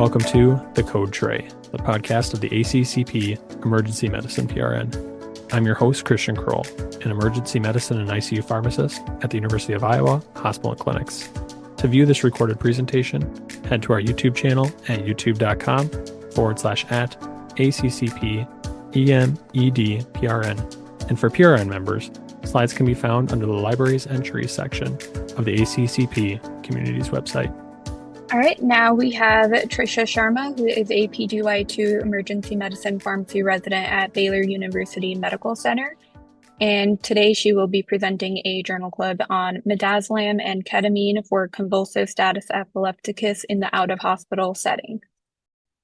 welcome to The Code Tray, the podcast of the ACCP Emergency Medicine PRN. I'm your host, Christian Kroll, an emergency medicine and ICU pharmacist at the University of Iowa Hospital and Clinics. To view this recorded presentation, head to our YouTube channel at youtube.com/@ACCP EMED-PRN. And for PRN members, slides can be found under the Libraries Entries section of the ACCP Communities website. All right, now we have Trisha Sharma, who is a PGY2 emergency medicine pharmacy resident at Baylor University Medical Center. And today she will be presenting a journal club on Midazolam and Ketamine for convulsive status epilepticus in the out-of-hospital setting.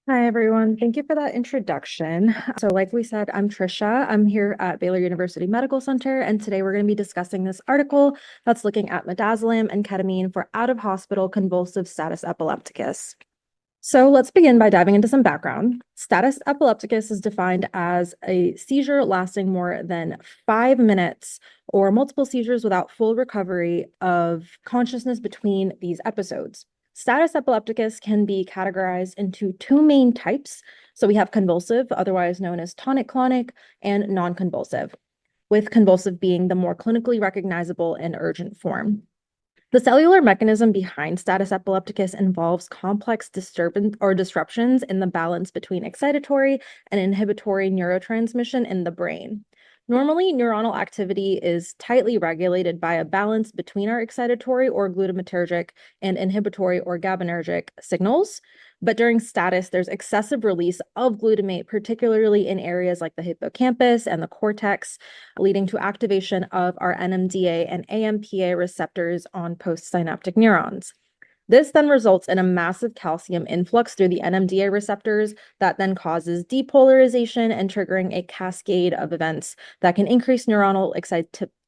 Hi, everyone. Thank you for that introduction. So like we said, I'm Trisha. I'm here at Baylor University Medical Center, and today we're going to be discussing this article that's looking at midazolam and ketamine for out-of-hospital convulsive status epilepticus. So let's begin by diving into some background. Status epilepticus is defined as a seizure lasting more than 5 minutes or multiple seizures without full recovery of consciousness between these episodes. Status epilepticus can be categorized into two main types. So we have convulsive, otherwise known as tonic-clonic, and non-convulsive, with convulsive being the more clinically recognizable and urgent form. The cellular mechanism behind status epilepticus involves complex disruptions in the balance between excitatory and inhibitory neurotransmission in the brain. Normally, neuronal activity is tightly regulated by a balance between our excitatory or glutamatergic and inhibitory or GABAergic signals. But during status, there's excessive release of glutamate, particularly in areas like the hippocampus and the cortex, leading to activation of our NMDA and AMPA receptors on postsynaptic neurons. This then results in a massive calcium influx through the NMDA receptors that then causes depolarization and triggering a cascade of events that can increase neuronal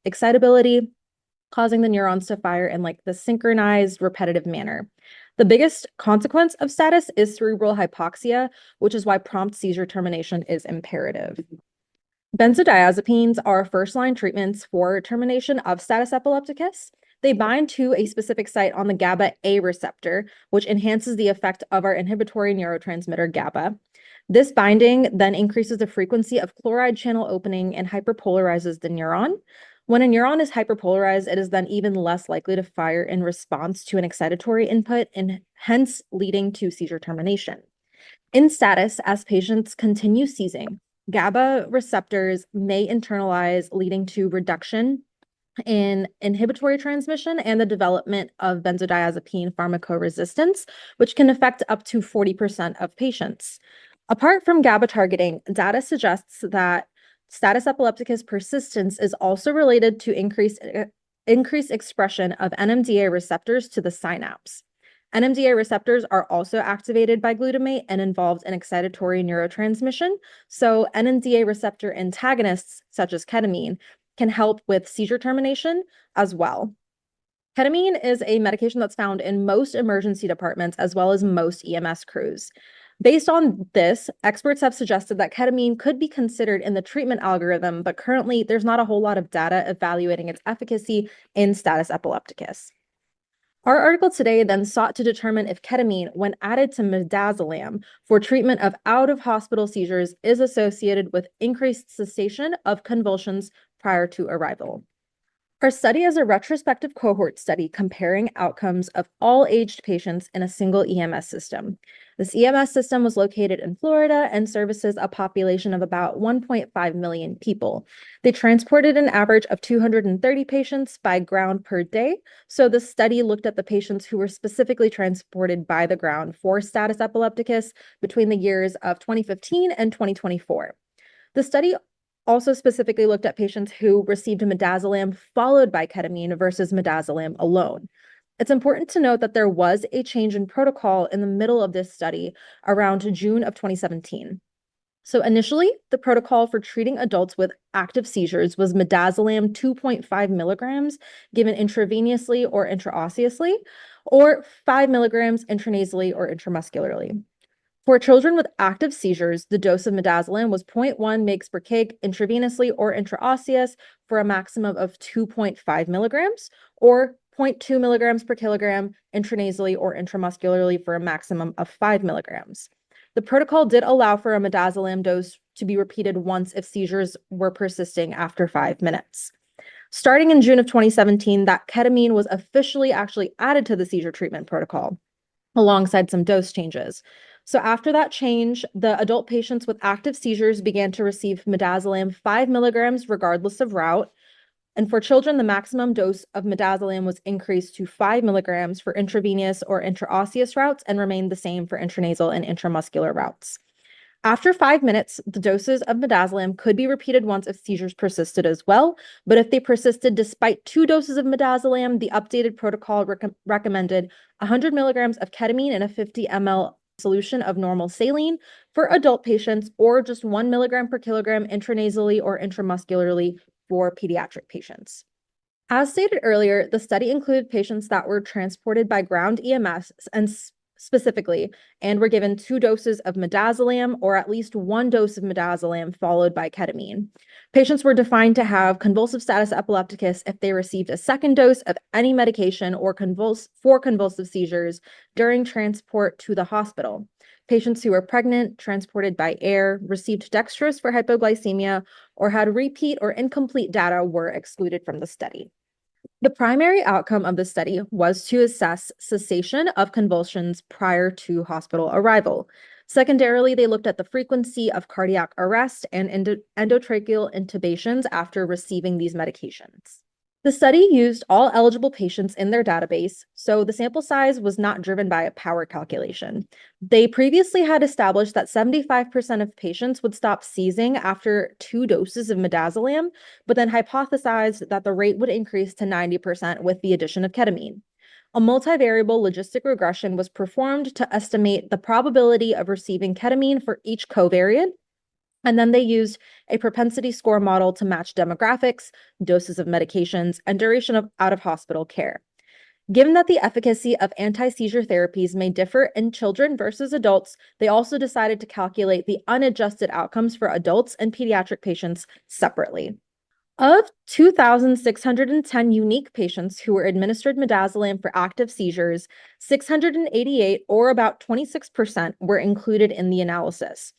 excitability, causing the neurons to fire in like the synchronized, repetitive manner. The biggest consequence of status is cerebral hypoxia, which is why prompt seizure termination is imperative. Benzodiazepines are first-line treatments for termination of status epilepticus. They bind to a specific site on the GABA-A receptor, which enhances the effect of our inhibitory neurotransmitter GABA. This binding then increases the frequency of chloride channel opening and hyperpolarizes the neuron. When a neuron is hyperpolarized, it is then even less likely to fire in response to an excitatory input and hence leading to seizure termination. In status, as patients continue seizing, GABA receptors may internalize, leading to reduction in inhibitory transmission and the development of benzodiazepine pharmacoresistance, which can affect up to 40% of patients. Apart from GABA targeting, data suggests that status epilepticus persistence is also related to increased expression of NMDA receptors to the synapse. NMDA receptors are also activated by glutamate and involved in excitatory neurotransmission. So NMDA receptor antagonists, such as ketamine, can help with seizure termination as well. Ketamine is a medication that's found in most emergency departments as well as most EMS crews. Based on this, experts have suggested that ketamine could be considered in the treatment algorithm, but currently there's not a whole lot of data evaluating its efficacy in status epilepticus. Our article today then sought to determine if ketamine, when added to midazolam for treatment of out-of-hospital seizures, is associated with increased cessation of convulsions prior to arrival. Our study is a retrospective cohort study comparing outcomes of all aged patients in a single EMS system. This EMS system was located in Florida and services a population of about 1.5 million people. They transported an average of 230 patients by ground per day. So the study looked at the patients who were specifically transported by the ground for status epilepticus between the years of 2015 and 2024. The study also specifically looked at patients who received midazolam followed by ketamine versus midazolam alone. It's important to note that there was a change in protocol in the middle of this study around June of 2017. So initially, the protocol for treating adults with active seizures was midazolam 2.5 milligrams given intravenously or intraosseously, or 5 milligrams intranasally or intramuscularly. For children with active seizures, the dose of midazolam was 0.1 mg per kg intravenously or intraosseous for a maximum of 2.5 milligrams, or 0.2 milligrams per kilogram intranasally or intramuscularly for a maximum of 5 milligrams. The protocol did allow for a midazolam dose to be repeated once if seizures were persisting after 5 minutes. Starting in June of 2017, that ketamine was officially actually added to the seizure treatment protocol, alongside some dose changes. So after that change, the adult patients with active seizures began to receive midazolam 5 milligrams regardless of route. And for children, the maximum dose of midazolam was increased to 5 milligrams for intravenous or intraosseous routes and remained the same for intranasal and intramuscular routes. After 5 minutes, the doses of midazolam could be repeated once if seizures persisted as well, but if they persisted despite 2 doses of midazolam, the updated protocol recommended 100 milligrams of ketamine in a 50 ml solution of normal saline for adult patients, or just 1 milligram per kilogram intranasally or intramuscularly for pediatric patients. As stated earlier, the study included patients that were transported by ground EMS and specifically, and were given 2 doses of midazolam or at least 1 dose of midazolam followed by ketamine. Patients were defined to have convulsive status epilepticus if they received a second dose of any medication or for convulsive seizures during transport to the hospital. Patients who were pregnant, transported by air, received dextrose for hypoglycemia, or had repeat or incomplete data were excluded from the study. The primary outcome of the study was to assess cessation of convulsions prior to hospital arrival. Secondarily, they looked at the frequency of cardiac arrest and endotracheal intubations after receiving these medications. The study used all eligible patients in their database, so the sample size was not driven by a power calculation. They previously had established that 75% of patients would stop seizing after 2 doses of midazolam, but then hypothesized that the rate would increase to 90% with the addition of ketamine. A multivariable logistic regression was performed to estimate the probability of receiving ketamine for each covariate. And then they used a propensity score model to match demographics, doses of medications, and duration of out-of-hospital care. Given that the efficacy of anti-seizure therapies may differ in children versus adults, they also decided to calculate the unadjusted outcomes for adults and pediatric patients separately. Of 2,610 unique patients who were administered midazolam for active seizures, 688, or about 26%, were included in the analysis.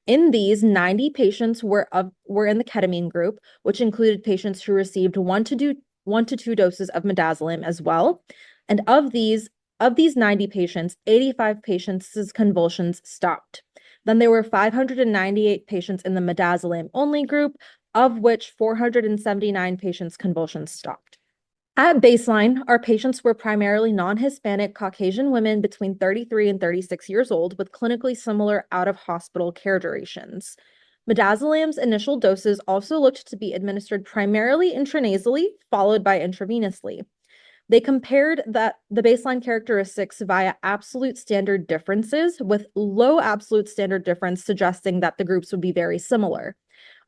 In these, 90 patients were in the ketamine group, which included patients who received 1 to 2 doses of midazolam as well. And of these 90 patients, 85 patients' convulsions stopped. Then there were 598 patients in the midazolam only group, of which 479 patients' convulsions stopped. At baseline, our patients were primarily non-Hispanic Caucasian women between 33 and 36 years old with clinically similar out-of-hospital care durations. Midazolam's initial doses also looked to be administered primarily intranasally, followed by intravenously. They compared the baseline characteristics via absolute standard differences, with low absolute standard difference suggesting that the groups would be very similar.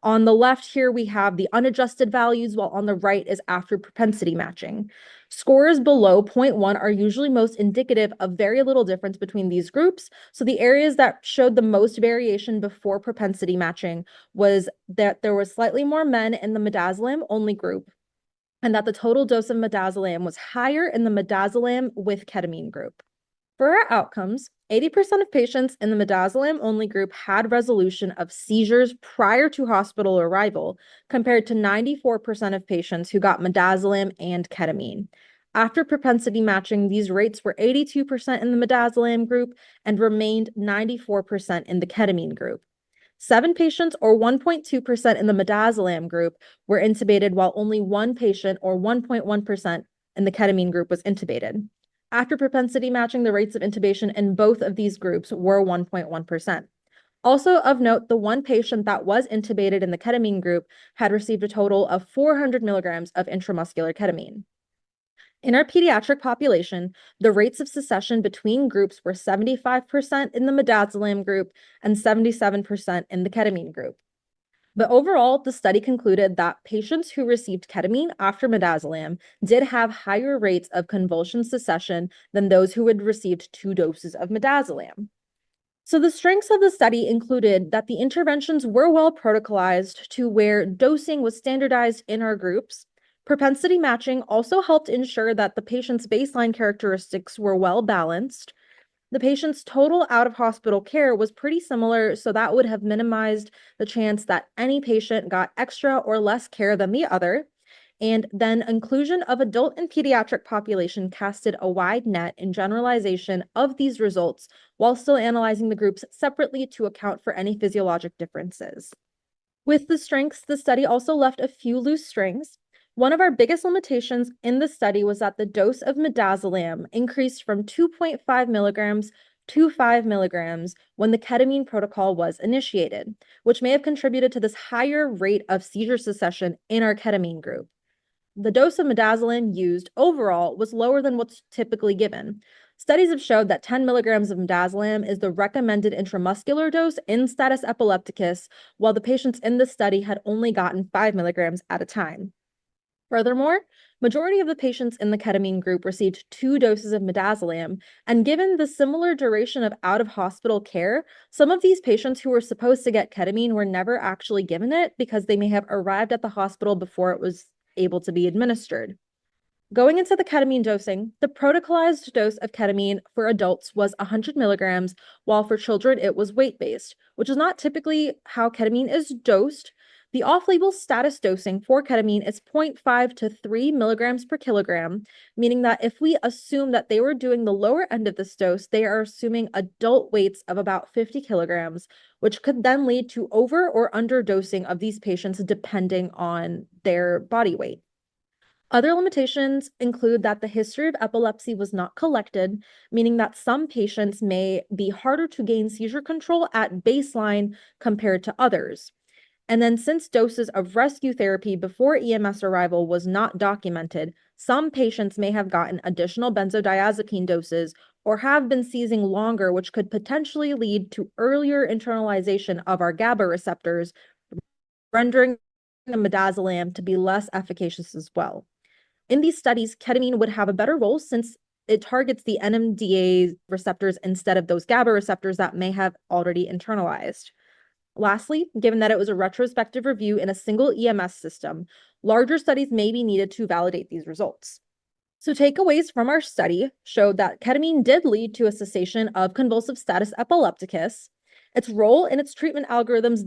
On the left here, we have the unadjusted values, while on the right is after propensity matching. Scores below 0.1 are usually most indicative of very little difference between these groups. So the areas that showed the most variation before propensity matching was that there was slightly more men in the midazolam only group, and that the total dose of midazolam was higher in the midazolam with ketamine group. For our outcomes, 80% of patients in the midazolam only group had resolution of seizures prior to hospital arrival, compared to 94% of patients who got midazolam and ketamine. After propensity matching, these rates were 82% in the midazolam group and remained 94% in the ketamine group. 7 patients, or 1.2% in the midazolam group, were intubated, while only 1 patient, or 1.1%, in the ketamine group was intubated. After propensity matching, the rates of intubation in both of these groups were 1.1%. Also of note, the 1 patient that was intubated in the ketamine group had received a total of 400 milligrams of intramuscular ketamine. In our pediatric population, the rates of secession between groups were 75% in the midazolam group and 77% in the ketamine group. But overall, the study concluded that patients who received ketamine after midazolam did have higher rates of convulsion cessation than those who had received 2 doses of midazolam. So the strengths of the study included that the interventions were well protocolized to where dosing was standardized in our groups. Propensity matching also helped ensure that the patient's baseline characteristics were well balanced. The patient's total out-of-hospital care was pretty similar, so that would have minimized the chance that any patient got extra or less care than the other. And then inclusion of adult and pediatric population casted a wide net in generalization of these results while still analyzing the groups separately to account for any physiologic differences. With the strengths, the study also left a few loose strings. One of our biggest limitations in the study was that the dose of midazolam increased from 2.5 milligrams to 5 milligrams when the ketamine protocol was initiated, which may have contributed to this higher rate of seizure cessation in our ketamine group. The dose of midazolam used overall was lower than what's typically given. Studies have showed that 10 milligrams of midazolam is the recommended intramuscular dose in status epilepticus, while the patients in the study had only gotten 5 milligrams at a time. Furthermore, majority of the patients in the ketamine group received 2 doses of midazolam, and given the similar duration of out-of-hospital care, some of these patients who were supposed to get ketamine were never actually given it because they may have arrived at the hospital before it was able to be administered. Going into the ketamine dosing, the protocolized dose of ketamine for adults was 100 milligrams, while for children it was weight-based, which is not typically how ketamine is dosed. The off-label status dosing for ketamine is 0.5 to 3 milligrams per kilogram, meaning that if we assume that they were doing the lower end of this dose, they are assuming adult weights of about 50 kilograms, which could then lead to over or under dosing of these patients depending on their body weight. Other limitations include that the history of epilepsy was not collected, meaning that some patients may be harder to gain seizure control at baseline compared to others. And then since doses of rescue therapy before EMS arrival was not documented, some patients may have gotten additional benzodiazepine doses or have been seizing longer, which could potentially lead to earlier internalization of our GABA receptors, rendering the midazolam to be less efficacious as well. In these studies, ketamine would have a better role since it targets the NMDA receptors instead of those GABA receptors that may have already internalized. Lastly, given that it was a retrospective review in a single EMS system, larger studies may be needed to validate these results. So takeaways from our study showed that ketamine did lead to a cessation of convulsive status epilepticus. Its role in its treatment algorithms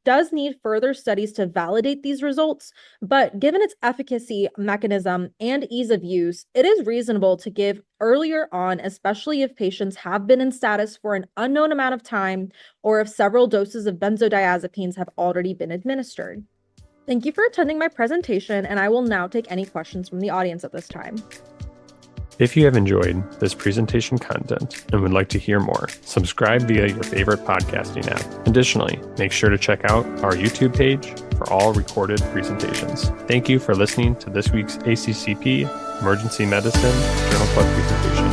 does need further studies to validate these results, but given its efficacy mechanism and ease of use, it is reasonable to give earlier on, especially if patients have been in status for an unknown amount of time or if several doses of benzodiazepines have already been administered. Thank you for attending my presentation, and I will now take any questions from the audience at this time. If you have enjoyed this presentation content and would like to hear more, subscribe via your favorite podcasting app. Additionally, make sure to check out our YouTube page for all recorded presentations. Thank you for listening to this week's ACCP Emergency Medicine Journal Club presentation.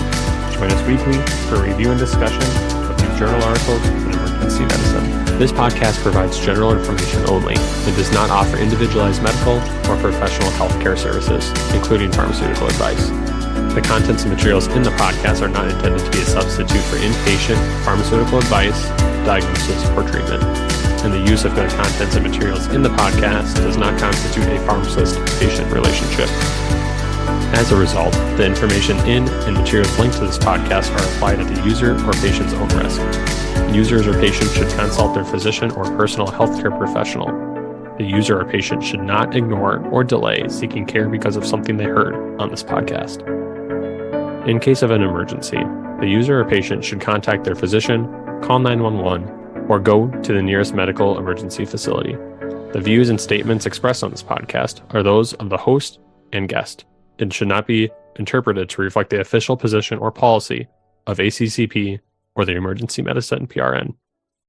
Join us weekly for review and discussion of new journal articles in emergency medicine. This podcast provides general information only and does not offer individualized medical or professional healthcare services, including pharmaceutical advice. The contents and materials in the podcast are not intended to be a substitute for inpatient pharmaceutical advice, diagnosis, or treatment. And the use of the contents and materials in the podcast does not constitute a pharmacist-patient relationship. As a result, the information in and materials linked to this podcast are applied at the user or patient's own risk. Users or patients should consult their physician or personal healthcare professional. The user or patient should not ignore or delay seeking care because of something they heard on this podcast. In case of an emergency, the user or patient should contact their physician, call 911, or go to the nearest medical emergency facility. The views and statements expressed on this podcast are those of the host and guest and should not be interpreted to reflect the official position or policy of ACCP or the Emergency Medicine PRN.